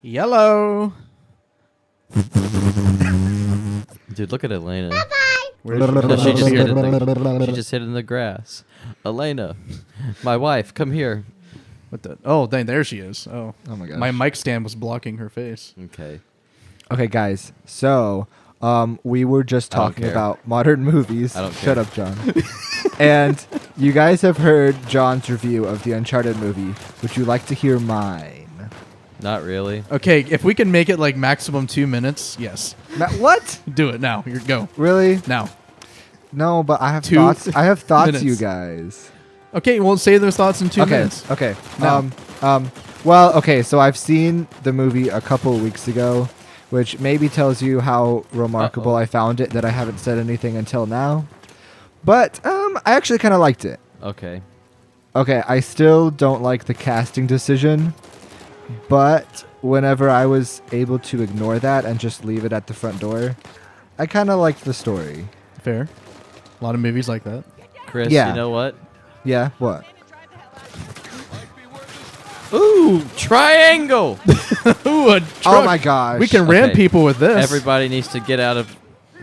Yellow. Dude, look at Elena. Where's No, she just hid in the grass. Elena, my wife, come here. What the? Oh, dang, there she is. Oh my gosh. My mic stand was blocking her face. Okay. Okay, guys. So, we were just I don't talking care. about modern movies. I don't Shut care. up, John. And you guys have heard John's review of the Uncharted movie. Would you like to hear mine? Not really. Okay, if we can make it like maximum 2 minutes, yes. What? Do it now. Here, go. Really? Now. No, but I have 2 thoughts. I have thoughts, minutes. you guys. Okay, we'll say those thoughts in 2 minutes. Okay. No. Well, okay. So I've seen the movie a couple of weeks ago, which maybe tells you how remarkable I found it that I haven't said anything until now. But I actually kind of liked it. Okay. Okay, I still don't like the casting decision, but whenever I was able to ignore that and just leave it at the front door, I kind of liked the story. Fair. A lot of movies like that. Chris, Yeah. you know what? Yeah, what? Ooh, triangle! Ooh, a truck. Oh my gosh. We can ram Okay. people with this. Everybody needs to get out of...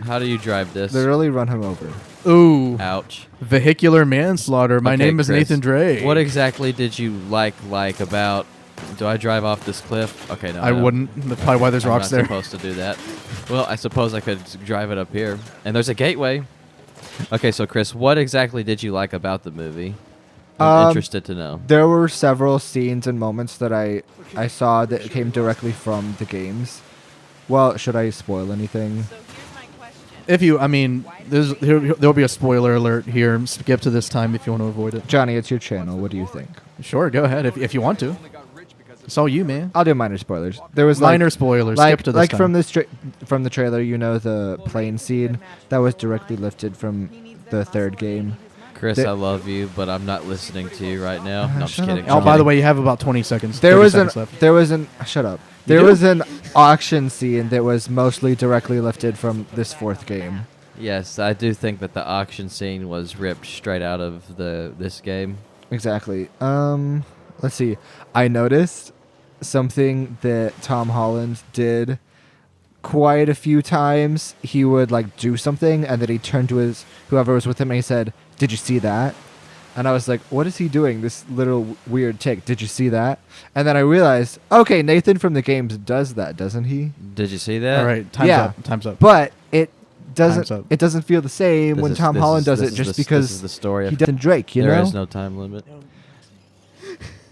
How do you drive this? literally run him over. Ooh. Ouch. Vehicular manslaughter. My Okay, name is Chris, Nathan Drake. What exactly did you like about... Do I drive off this cliff? Okay, no. I no. wouldn't. That's probably why there's I'm rocks not there. supposed to do that. Well, I suppose I could drive it up here. And there's a gateway. Okay, so Chris, what exactly did you like about the movie? I'm interested to know. There were several scenes and moments that I saw that came directly from the games. Well, should I spoil anything? If you, I mean, there'll be a spoiler alert here. Skip to this time if you want to avoid it. Johnny, it's your channel. What do you think? Sure, go ahead if you want to. It's all you, man. I'll do minor spoilers. There was Minor spoilers. Skip to this like time. from the trailer, you know, the plane scene that was directly lifted from the third game. Chris, the- I love you, but I'm not listening to you right now. No, I'm just shut up, kidding. Oh, I'm by the kidding. way, you have about 20 seconds. There 30 was seconds left. shut up. You There do? was an auction scene that was mostly directly lifted from this fourth game. Yes, I do think that the auction scene was ripped straight out of this game. Exactly. Let's see. I noticed something that Tom Holland did quite a few times. He would like do something and then he'd turn to whoever was with him and he said, "Did you see that?" And I was like, what is he doing? This little weird tick. Did you see that? And then I realized, okay, Nathan from the games does that, doesn't he? Did you see that? All right, time's Yeah. up. Time's up. But it Time's up. doesn't. It doesn't feel the same when Tom Holland does it, just because This is the story. he doesn't Drake. You There know? is no time limit.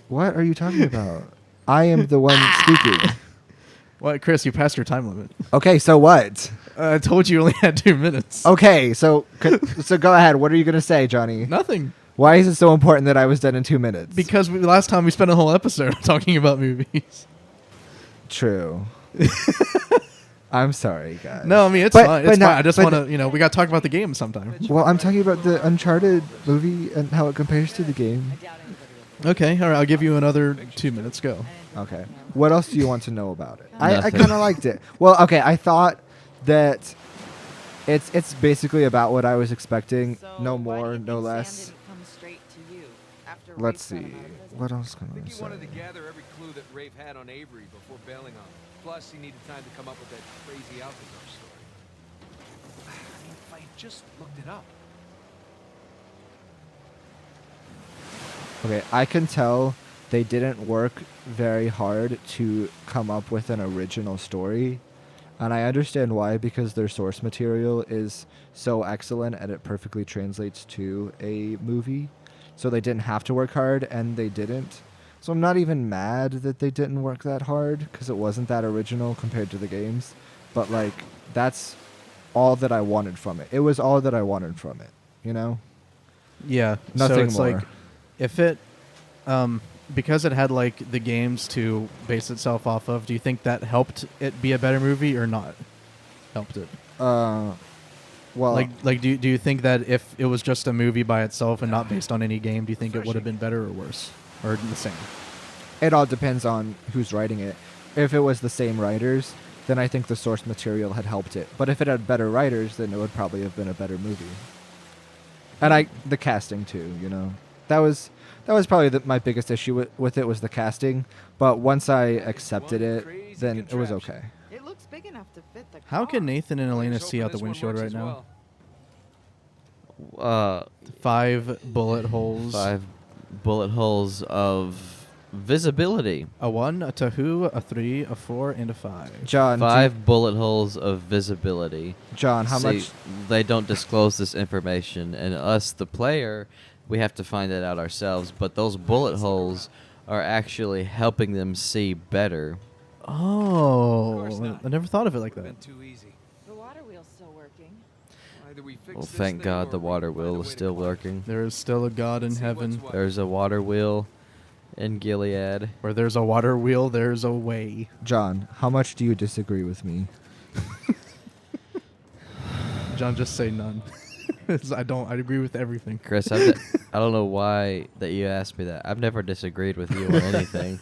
What are you talking about? I am the one speaking. What, Chris? You passed your time limit. Okay, so what? I told you only had 2 minutes. Okay, so go ahead. What are you gonna say, Johnny? Nothing. Why is it so important that I was done in 2 minutes? Because last time we spent a whole episode talking about movies. True. I'm sorry, guys. No, I mean, it's But- fine. but It's no- fine. I just but want to, we got to talk about the game sometime. Well, I'm talking about the Uncharted movie and how it compares to the game. Okay, all right. I'll give you another 2 minutes. Go. Okay. What else do you want to know about it? I Nothing. kind of liked it. Well, okay. I thought that it's basically about what I was expecting. No more, no less. Let's see. What else can I I think he wanted to say? gather every clue that Rafe had on Avery before bailing on him. Plus, he needed time to come up with that crazy Alcazar story. I mean, if I had just looked it up. Okay, I can tell they didn't work very hard to come up with an original story. And I understand why, because their source material is so excellent and it perfectly translates to a movie. So they didn't have to work hard, and they didn't. So I'm not even mad that they didn't work that hard, because it wasn't that original compared to the games. But, like, that's all that I wanted from it. It was all that I wanted from it, you know? Yeah. Nothing so it's more. like, if it, because it had like the games to base itself off of, do you think that helped it be a better movie or not? Helped it? Well, Like, do you think that if it was just a movie by itself and not based on any game, do you think it would have been better or worse, or the same? it all depends on who's writing it. If it was the same writers, then I think the source material had helped it. But if it had better writers, then it would probably have been a better movie. And the casting too, you know. That was probably my biggest issue with it was the casting. But once I accepted it easy then it was contraption. okay. It looks big enough to fit the How car. can Nathan and Elena Here's see hoping out the this one windshield works right as now? well. 5 bullet holes. 5 bullet holes of visibility. A 1, a 2, a 3, a 4, and a 5. John, 5 bullet holes of visibility. John, how See, much? They don't disclose this information, and us, the player, we have to find it out ourselves. But those bullet holes are actually helping them see better. Oh, course not. I never thought of it like Been that. too easy. The water wheel's still working. Either we fix Well, this thank thing God or the we water find a wheel way is to still quiet. working. There is still a God in See what's heaven. what. There's a water wheel in Gilead. Where there's a water wheel, there's a way. John, how much do you disagree with me? John, just say none. I I agree with everything. Chris, I don't know why that you asked me that. I've never disagreed with you on anything.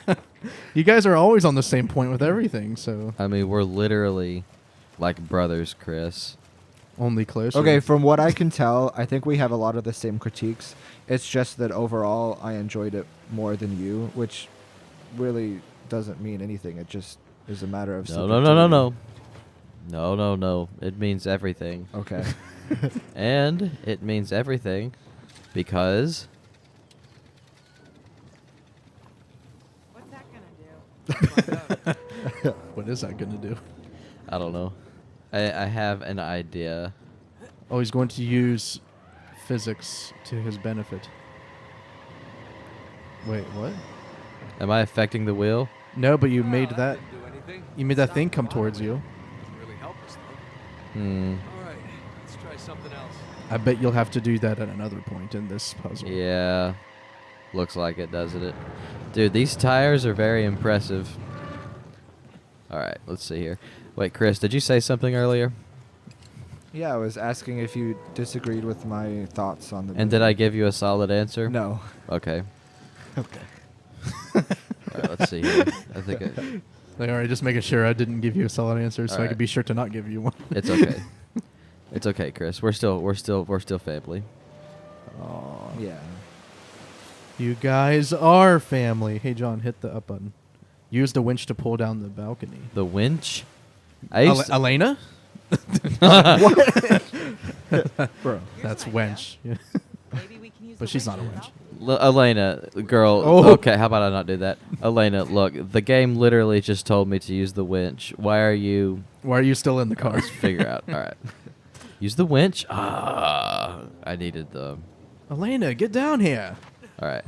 You guys are always on the same point with everything, so I mean, we're literally like brothers, Chris. only closer. Okay, from what I can tell, I think we have a lot of the same critiques. It's just that overall, I enjoyed it more than you, which really doesn't mean anything. It just is a matter of No. No. It means everything. Okay. And it means everything because What's that gonna do? What is that going to do? I don't know. I have an idea. Oh, he's going to use physics to his benefit. Wait, what? Am I affecting the wheel? No, but you made Well, that. didn't do anything. You made that Stopped thing the come water towards wheel. you. Doesn't really help us though. Hmm. All right, let's try something else. I bet you'll have to do that at another point in this puzzle. Yeah. Looks like it, doesn't it? Dude, these tires are very impressive. All right, let's see here. Wait, Chris, did you say something earlier? Yeah, I was asking if you disagreed with my thoughts on the And did movie. I give you a solid answer? No. Okay. Okay. All right, let's see here. I think Like, all right, just making sure I didn't give you a solid answer, so I Alright. could be sure to not give you one. it's okay. It's okay, Chris. We're still family. Aw. Yeah. You guys are family. Hey, John, hit the up button. Use the winch to pull down the balcony. The winch. I used to- Elena? Bro. That's an wench. Yeah. Maybe we can use But the she's winch not a to winch. help. Elena, girl. Oh. Okay, how about I not do that? Elena, look, the game literally just told me to use the winch. Why are you? Why are you still in the car? Let's figure out. All right. Use the winch. I needed the. Elena, get down here. All right.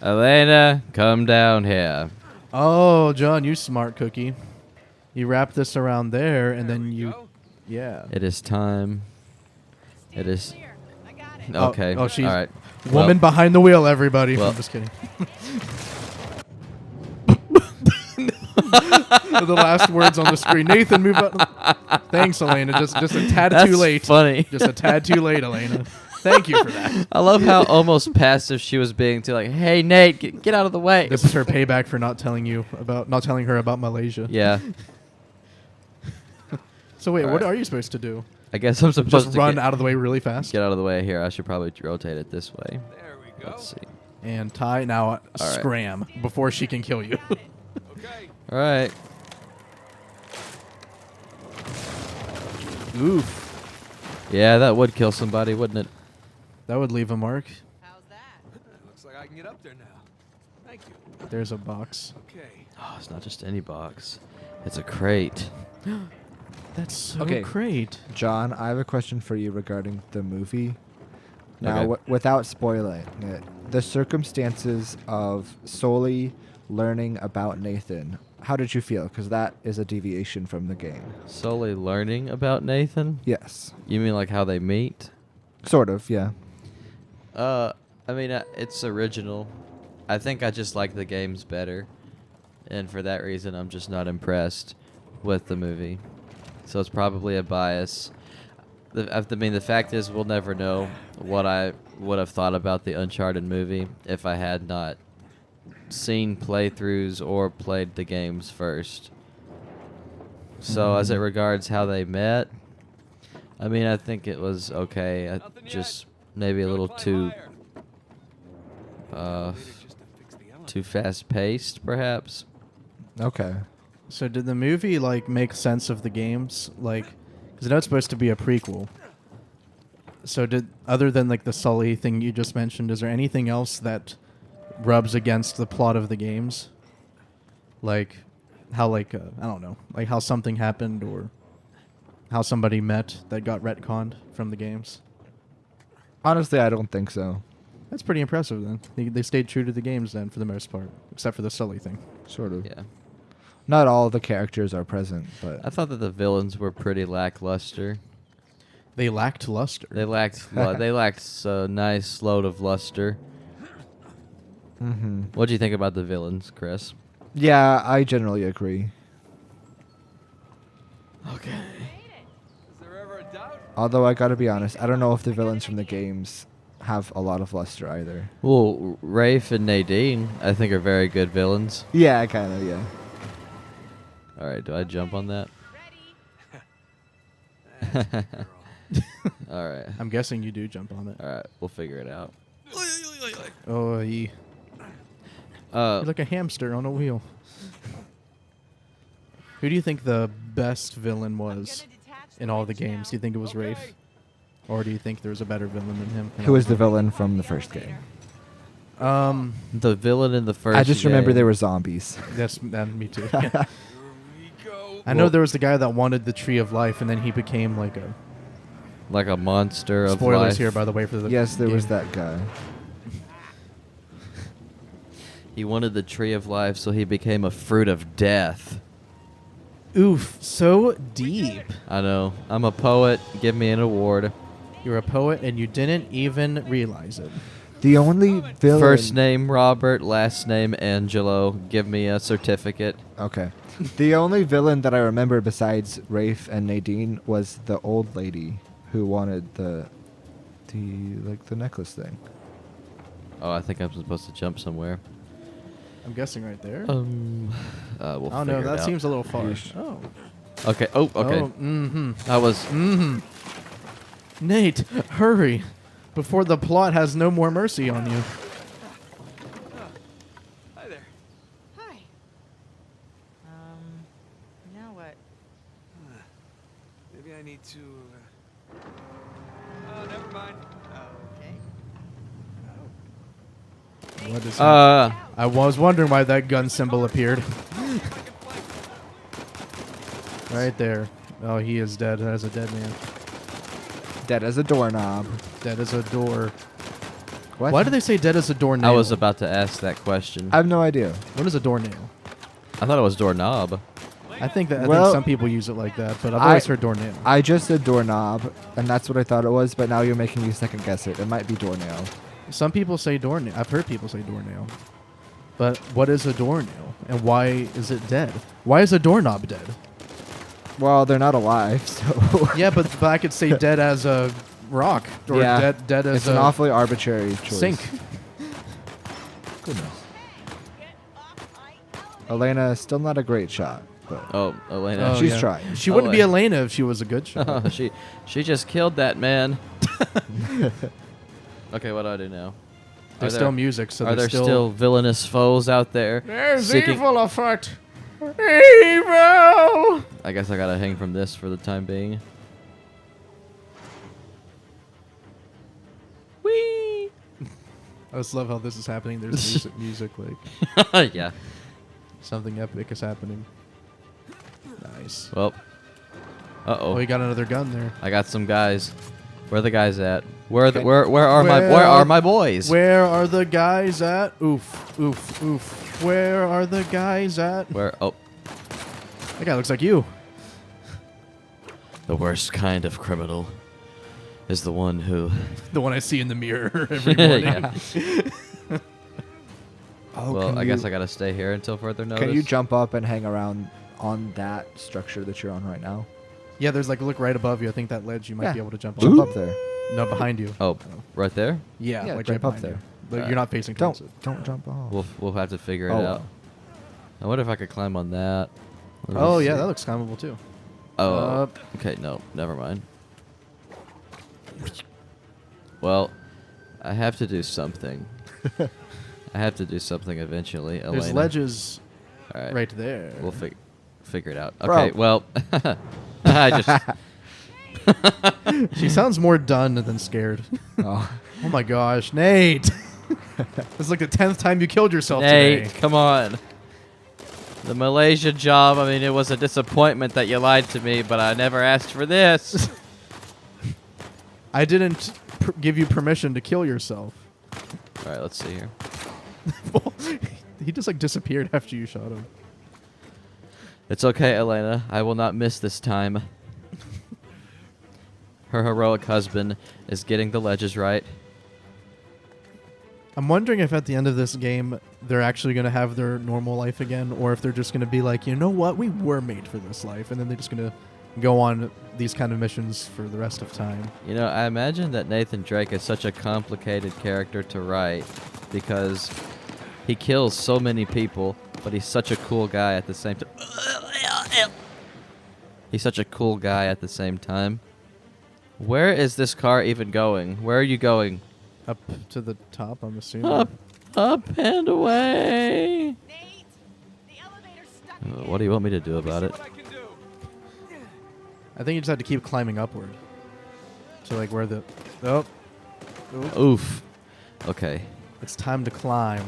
Elena, come down here. Oh, John, you smart cookie. You wrap this around there, and There then we you. go. Yeah. It is time. It Steer is. clear. I got it. Oh, Okay. oh, she's all right. Woman behind the wheel, everybody. well- I'm just kidding. The last words on the screen. Nathan, move up. Thanks, Elena. Just a tad That's too late. funny. Just a tad too late, Elena. Thank you for that. I love how almost passive she was being to like, hey Nate, get out of the way. This is her payback for not telling her about Malaysia. Yeah. So wait, All what right. are you supposed to do? I guess I'm supposed Just to run out of the way really fast get out of the way here. I should probably rotate it this way. There we go. Let's see. and tie. Now right. scram before she can kill you. Okay. All right. Oof. Yeah, that would kill somebody, wouldn't it? That would leave a mark. How's that? Looks like I can get up there now. Thank you. There's a box. Okay. Oh, it's not just any box. It's a crate. That's so Okay. great. John, I have a question for you regarding the movie. Now, Okay. without spoiling it, the circumstances of solely learning about Nathan, how did you feel? Because that is a deviation from the game. Solely learning about Nathan? Yes. You mean like how they meet? Sort of, yeah. I mean, it's original. I think I just like the games better. And for that reason, I'm just not impressed with the movie. So it's probably a bias. The fact is, we'll never know what I would have thought about the Uncharted movie if I had not seen playthroughs or played the games first. So as it regards how they met, I mean, I think it was okay. Nothing yet. Just maybe a Gotta little climb too higher. Later just to fix the elevator. too fast paced, perhaps. Okay. So did the movie like make sense of the games? Like, because I know it's supposed to be a prequel. So did, other than like the Sully thing you just mentioned, is there anything else that rubs against the plot of the games? Like how like I don't know, like how something happened or how somebody met that got retconned from the games. Honestly, I don't think so. That's pretty impressive then. They stayed true to the games then for the most part, except for the Sully thing. Sort of. Yeah. Not all the characters are present, but I thought that the villains were pretty lackluster. They lacked luster. They lacked they lacked a nice load of luster. hmm What do you think about the villains, Chris? yeah, I generally agree. Okay. Is there ever a doubt? Although I gotta be honest, I don't know if the villains from the games have a lot of luster either. Well, Rafe and Nadine, I think, are very good villains. Yeah, kind of, yeah. All right, do I jump on that? Ready? All right. I'm guessing you do jump on it. All right, we'll figure it out. Oh, you're like a hamster on a wheel. Who do you think the best villain was in all the games? Do you think it was Rafe? Or do you think there was a better villain than him? Who was the villain from the first game? The villain in the first I just remember game- they were zombies. That's me too. Here we go. I know Well- there was the guy that wanted the tree of life, and then he became like a. like a monster of Spoilers life. here, by the way, for the. Yes, there was game. that guy. He wanted the tree of life, so he became a fruit of death. Oof, so deep. I know. I'm a poet. Give me an award. You're a poet, and you didn't even realize it. The only villain. First name Robert, last name Angelo. Give me a certificate. Okay. The only villain that I remember besides Rafe and Nadine was the old lady who wanted the necklace thing. Oh, I think I'm supposed to jump somewhere. I'm guessing right there. We'll Oh figure no, it that out. seems a little far. Yeesh. Oh. Okay. Oh, okay. Oh, mm-hmm. I was. Mm-hmm. Nate, hurry, before the plot has no more mercy on you. Hi there. Hi. Now what? Maybe I need to. Oh, never mind. Okay. What is that? Uh. I was wondering why that gun symbol appeared. Right there. Oh, he is dead. That is a dead man. Dead as a doorknob. Dead as a door. What? Why do they say dead as a doornail? I was about to ask that question. I have no idea. What is a doornail? I thought it was doorknob. I think that Well, some people use it like that, but I've I- always heard doornail. I just said doorknob, and that's what I thought it was, but now you're making me second guess it. It might be doornail. Some people say doornail. I've heard people say doornail. But what is a doornail? And why is it dead? Why is a doorknob dead? Well, they're not alive, so. Yeah, but I could say dead as a rock. Or Yeah, dead as it's a an awfully arbitrary choice. sink. Goodness. Get off my elevator. Elena, still not a great shot, but Oh, Elena. Oh, she's yeah. trying. She wouldn't be Elena. Elena if she was a good shot. Oh, she just killed that man. Okay, what do I do now? There's still music, so are there there's still villainous foes out there? There's seeking- evil afoot. Evil! I guess I gotta hang from this for the time being. Whee! I just love how this is happening. There's music like Yeah. something epic is happening. Nice. Well. Oh, Uh-oh. you got another gun there. I got some guys. Where are the guys at? Where are Okay. where are my boys? Where are the guys at? Oof, oof, oof. Where are the guys at? Where? Oh, That guy looks like you. the worst kind of criminal is the one who. The one I see in the mirror every morning. Yeah. Oh, Well, can I you, guess I gotta stay here until further notice. Can you jump up and hang around on that structure that you're on right now? Yeah, there's like, look right above you. I think that ledge you might Yeah. be able to jump Jump on. up there. No, behind you. Oh, right there. Yeah, Yeah, like jump right up behind there. you. But Alright. you're not facing towards it. Don't jump off. We'll have to figure it Oh, out. well. I wonder if I could climb on that. Let me Oh, yeah, see. that looks climbable too. Oh, Up. okay. No, never mind. Well, I have to do something. I have to do something eventually. There's Elena. ledges All right. right there. We'll figure it out. Bro. Okay, well, I just She sounds more done than scared. Oh. Oh my gosh, Nate! It's like the 10th time you killed yourself Nate, today. come on. The Malaysia job, I mean, it was a disappointment that you lied to me, but I never asked for this. I didn't give you permission to kill yourself. All right, let's see here. He just like disappeared after you shot him. It's okay, Elena. I will not miss this time. Her heroic husband is getting the ledges right. I'm wondering if at the end of this game they're actually going to have their normal life again, or if they're just going to be like, you know what, we were made for this life, and then they're just going to go on these kind of missions for the rest of time. You know, I imagine that Nathan Drake is such a complicated character to write because he kills so many people, but he's such a cool guy at the same time. He's such a cool guy at the same time. Where is this car even going? Where are you going? Up to the top, I'm assuming. Up and away. Nate, the elevator's stuck again. What do you want me to do about See it? what I can do. I think you just have to keep climbing upward. To like where the... Oh. Oof. Okay. It's time to climb.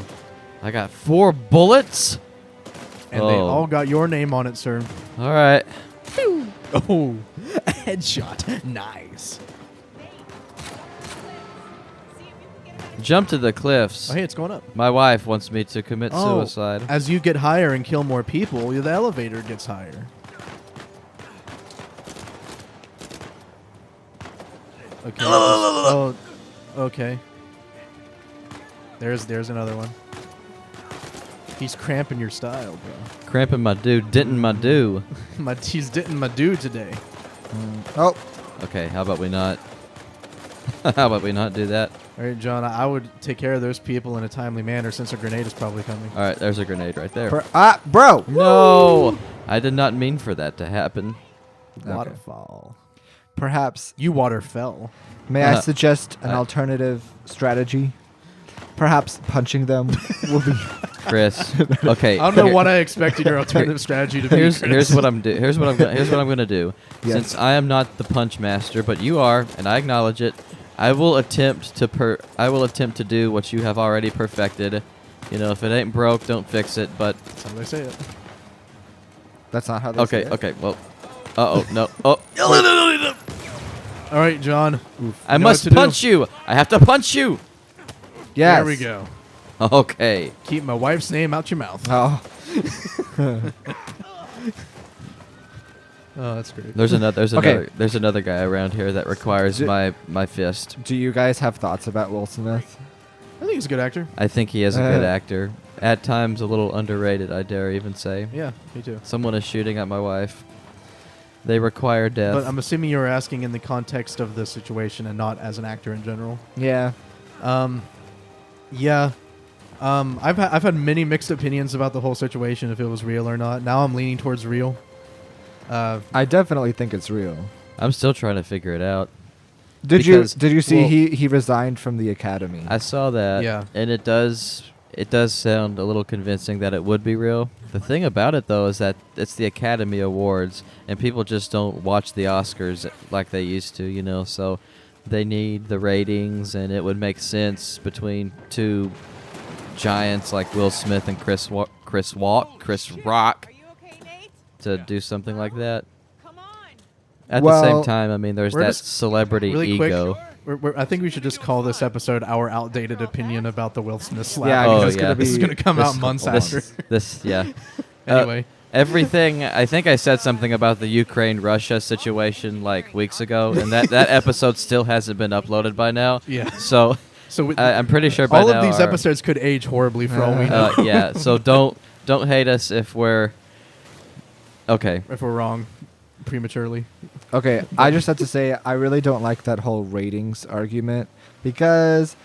I got 4 bullets. And they all got your name on it, sir. All right. Oh, a headshot. Nice. Nate, see if you can get him out of Jump to the cliffs. Oh, hey, it's going up. My wife wants me to commit suicide. As you get higher and kill more people, the elevator gets higher. Okay. Oh, okay. There's another one. He's cramping your style, bro. Cramping my dude, denting my do. He's ditting my dude today. Oh, Okay, how about we not? How about we not do that? All right, John, I would take care of those people in a timely manner since a grenade is probably coming. All right, there's a grenade right there. bro. No, I did not mean for that to happen. Waterfall. Perhaps You water fell. may I suggest an alternative strategy? Perhaps punching them will be. Chris. Okay. I don't know here- what I expected your alternative strategy to be. Here's what I'm here's what I'm gonna do. Yes. Since I am not the punch master, but you are, and I acknowledge it, I will attempt to do what you have already perfected. You know, if it ain't broke, don't fix it. But That's how they say it. That's not how they say okay, it. okay. Well, oh no. Oh, All right, John. I must punch you. I have to punch you. Yes. There we go. Okay. Keep my wife's name out your mouth. Oh, Oh, that's great. There's Okay. another guy around here that requires Do- my fist. do you guys have thoughts about Will Smith? I think he's a good actor. I think he is a good actor. At times a little underrated, I dare even say. Yeah, me too. Someone is shooting at my wife. They require death. But I'm assuming you were asking in the context of the situation and not as an actor in general. Yeah. Yeah. I've had many mixed opinions about the whole situation, if it was real or not. Now I'm leaning towards real. I definitely think it's real. I'm still trying to figure it out. Did Because- you see well- he resigned from the academy? I saw that. Yeah. And it does sound a little convincing that it would be real. The thing about it though is that it's the Academy Awards and people just don't watch the Oscars like they used to, you know, so they need the ratings and it would make sense between two giants like Will Smith and Chris Rock Are you okay, Nate? to do something like that. Come on. At the same Well, time, I mean, there's we're that just- celebrity really quick, ego. I think we should just call this episode our outdated opinion about the Will Smith slap. Yeah, Oh, because yeah. this is going to come This- out months this- after. This, yeah. Anyway. Everything. I think I said something about the Ukraine-Russia situation like weeks ago, and that episode still hasn't been uploaded by now. Yeah. So So I'm pretty sure by all now of these our- episodes could age horribly for all we know. yeah. So don't hate us if we're okay. If we're wrong prematurely. Okay, I just have to say I really don't like that whole ratings argument because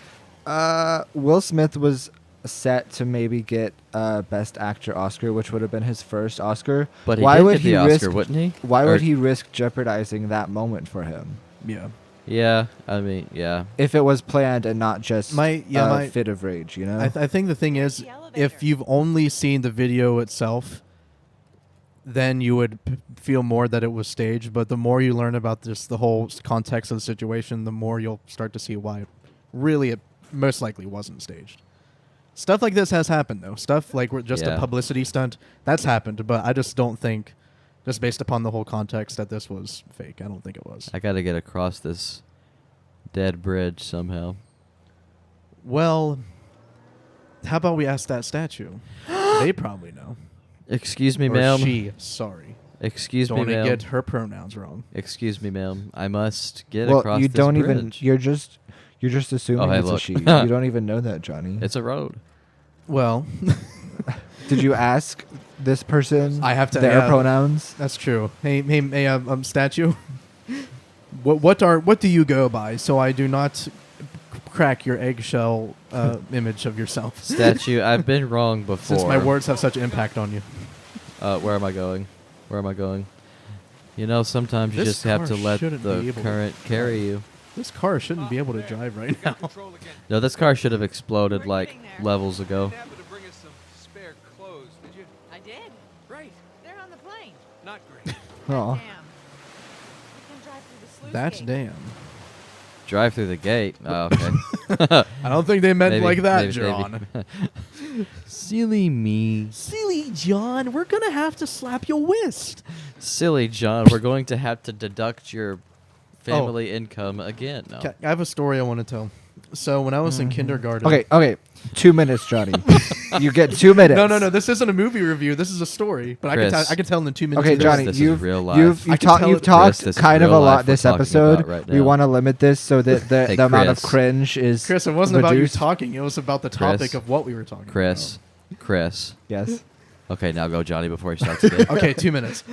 Will Smith was set to maybe get Best Actor Oscar, which would have been his first Oscar. But he why did would get he the Oscar, risk? wouldn't he? Why Or- would he risk jeopardizing that moment for him Yeah. Yeah. I mean, yeah. if it was planned and not just My fit of rage? You know. I think the thing is, The elevator. if you've only seen the video itself, then you would feel more that it was staged. But the more you learn about just the whole context of the situation, the more you'll start to see why really it most likely wasn't staged. Stuff like this has happened, though. Stuff like just a publicity stunt, that's happened. But I just don't think, just based upon the whole context, that this was fake. I don't think it was. I got to get across this dead bridge somehow. Well, how about we ask that statue? They probably know. Excuse me, Or ma'am. she, sorry. Excuse Don't me, want to ma'am. get her pronouns wrong. Excuse me, ma'am. I must get Well, across you this don't bridge. even. You're just assuming hey, it's a look. she. You don't even know that, Johnny. It's a road. Well, Did you ask this person? I have to- their yeah. pronouns. that's true. Hey, statue. What do you go by, so I do not crack your eggshell image of yourself? Statue, I've been wrong before. Since my words have such impact on you. Where am I going? Where am I going? You know, sometimes you This just have car to let shouldn't be the able to current carry you. This car shouldn't be able to drive right now. Control again. No, this car should have exploded We're like getting there. levels ago. Didn't happen to bring us some spare clothes, did you? I did. Great. They're on the plane. Not great. Oh. Damn. We can drive through the sluice That's gate. damn. Drive through the gate. Oh, okay. I don't think they meant Maybe- like that, maybe- John. Silly me. Silly John, we're gonna have to slap your wrist. Silly John, we're going to have to deduct your family income again. No. I have a story I want to tell. So when I was in kindergarten. Okay. 2 minutes, Johnny. You get 2 minutes. No. This isn't a movie review. This is a story. But Chris. I can tell in the 2 minutes. Okay, of Johnny, This is you've real life. you've I you've, can ta- tell you've it- talked Chris, this is kind of a real lot life this we're talking episode. about right We now. want to limit this so that the Hey, amount of Chris. cringe is Chris, it wasn't about you reduced. talking. It was about the Chris. topic of what we were talking Chris. Chris. Yes. Okay, now go, Johnny, before he starts again. about. Okay, 2 minutes.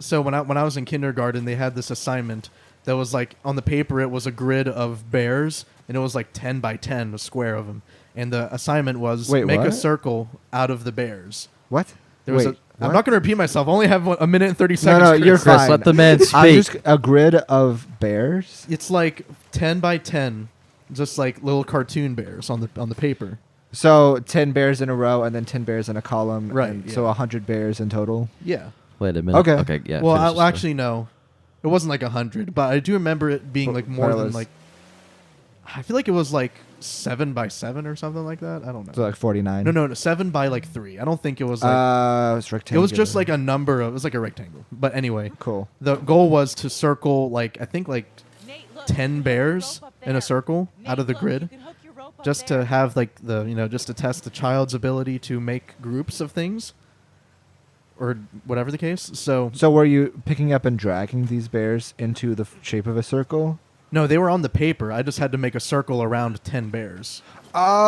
So when I was in kindergarten, they had this assignment that was like on the paper. It was a grid of bears, and it was like 10 by 10, a square of them. And the assignment was Wait, make a what? circle out of the bears. What? There was Wait, I'm what? not going to repeat myself. I only have a minute and 30 No, seconds. no, Chris. you're Chris, fine. let the man I'm speak. just a grid of bears. It's like 10 by 10, just like little cartoon bears on the paper. So 10 bears in a row and then 10 bears in a column. Right, and yeah. So 100 bears in total. Yeah. Wait a minute. Okay. Okay, yeah. Well, finish the story. actually, no. It wasn't like 100, but I do remember it being like more What than was- like. I feel like it was like 7 by 7 or something like that. I don't know. So like 49. No, 7 by like 3. I don't think it was like. It's It rectangular. was just like a number of. It was like a rectangle. But anyway, Cool. the goal was to circle like I think like Nate, look, 10 there's bears rope up in a there. circle Nate, out of the look, grid, you can hook your rope up just there. to have like just to test the child's ability to make groups of things, or whatever the case. So So were you picking up and dragging these bears into the shape of a circle? no, they were on the paper. I just had to make a circle around 10 bears.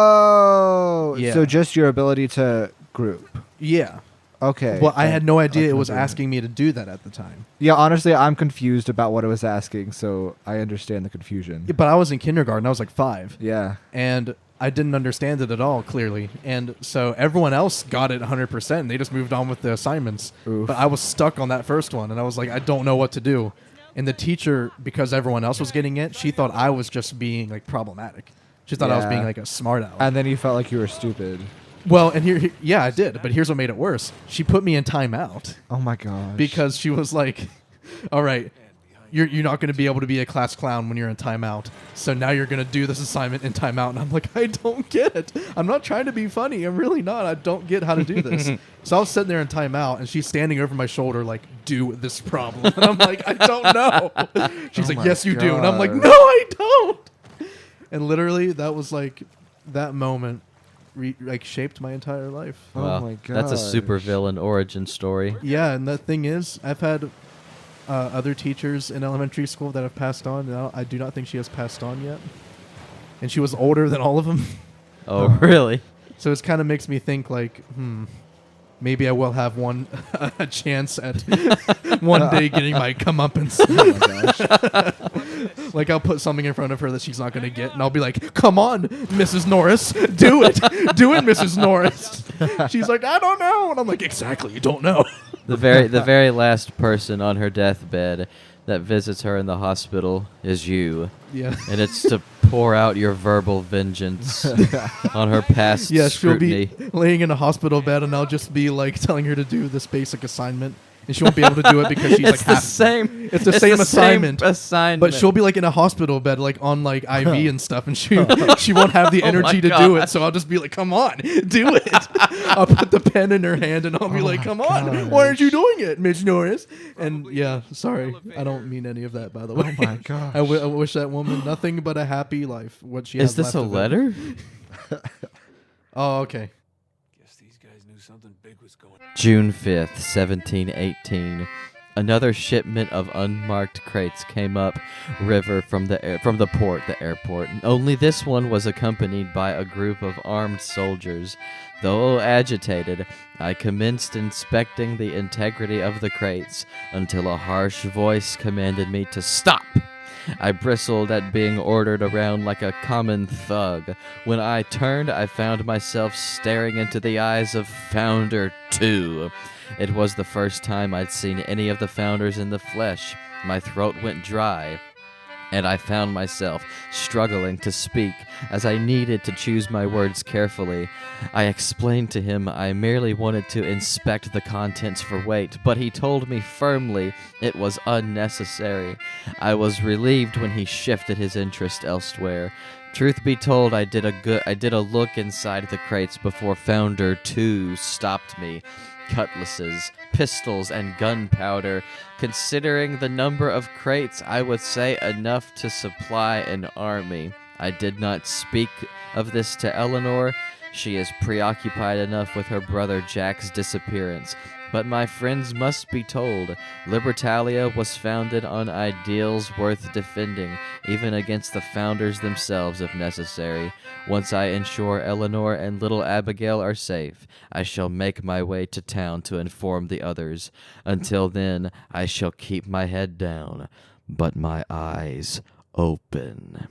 Oh. Yeah. So just your ability to group. Yeah. Okay. Well, I had no idea I it can was agree. asking me to do that at the time. Yeah, honestly, I'm confused about what it was asking, so I understand the confusion. Yeah, but I was in kindergarten. I was like 5. Yeah. And I didn't understand it at all, clearly. And so everyone else got it 100%. They just moved on with the assignments. Oof. But I was stuck on that first one. And I was like, I don't know what to do. And the teacher, because everyone else was getting it, she thought I was just being like problematic. She thought I was Yeah. being like a smart aleck. And then you felt like you were stupid. Well, and yeah, I did. But here's what made it worse. She put me in timeout Oh my gosh. because she was like, all right, you're not going to be able to be a class clown when you're in timeout. So now you're going to do this assignment in timeout. And I'm like, I don't get it. I'm not trying to be funny. I'm really not. I don't get how to do this. So I was sitting there in timeout, and she's standing over my shoulder like, do this problem. And I'm like, I don't know. She's Oh like, my yes, you do. And I'm like, gosh. no, I don't. And literally, that was like, that moment shaped my entire life. Oh Wow, my that's a gosh. super villain origin story. Yeah, and the thing is, I've had other teachers in elementary school that have passed on. And I do not think she has passed on yet. And she was older than all of them. Oh, really? So it kind of makes me think like, maybe I will have a chance at one day getting my comeuppance. Oh my gosh. Like I'll put something in front of her that she's not going to get, and I'll be like, "Come on, Mrs. Norris, do it, do it, Mrs. Norris." She's like, "I don't know," and I'm like, "Exactly, you don't know." The very last person on her deathbed that visits her in the hospital is you. Yeah. And it's to pour out your verbal vengeance on her past Yeah, she'll scrutiny. be laying in a hospital bed, and I'll just be like telling her to do this basic assignment, and she won't be able to do it because she's like It's the half. same. It's the same assignment. Assignment. But she'll be like in a hospital bed, like on like IV and stuff, and she won't have the Oh my energy to do gosh. it. So I'll just be like, "Come on, do it." I'll put the pen in her hand, and I'll be like, "Come on, why aren't you doing it, Midge Norris?" And yeah, sorry, I don't mean any of that, by the way. Oh my gosh. I wish that woman nothing but a happy life. What she Is has this left a of it. letter? Oh, okay. Guess these guys knew something big was going on. June 5th, 1718. Another shipment of unmarked crates came up river from the airport. Only this one was accompanied by a group of armed soldiers. Though agitated, I commenced inspecting the integrity of the crates until a harsh voice commanded me to stop. I bristled at being ordered around like a common thug. When I turned, I found myself staring into the eyes of Founder 2. It was the first time I'd seen any of the Founders in the flesh. My throat went dry, and I found myself struggling to speak as I needed to choose my words carefully. I explained to him I merely wanted to inspect the contents for weight, but he told me firmly it was unnecessary. I was relieved when he shifted his interest elsewhere. Truth be told, I did a look inside the crates before Founder 2 stopped me. Cutlasses, pistols, and gunpowder. Considering the number of crates, I would say enough to supply an army. I did not speak of this to Eleanor. She is preoccupied enough with her brother Jack's disappearance. But my friends must be told, Libertalia was founded on ideals worth defending, even against the founders themselves if necessary. Once I ensure Eleanor and little Abigail are safe, I shall make my way to town to inform the others. Until then, I shall keep my head down, but my eyes open.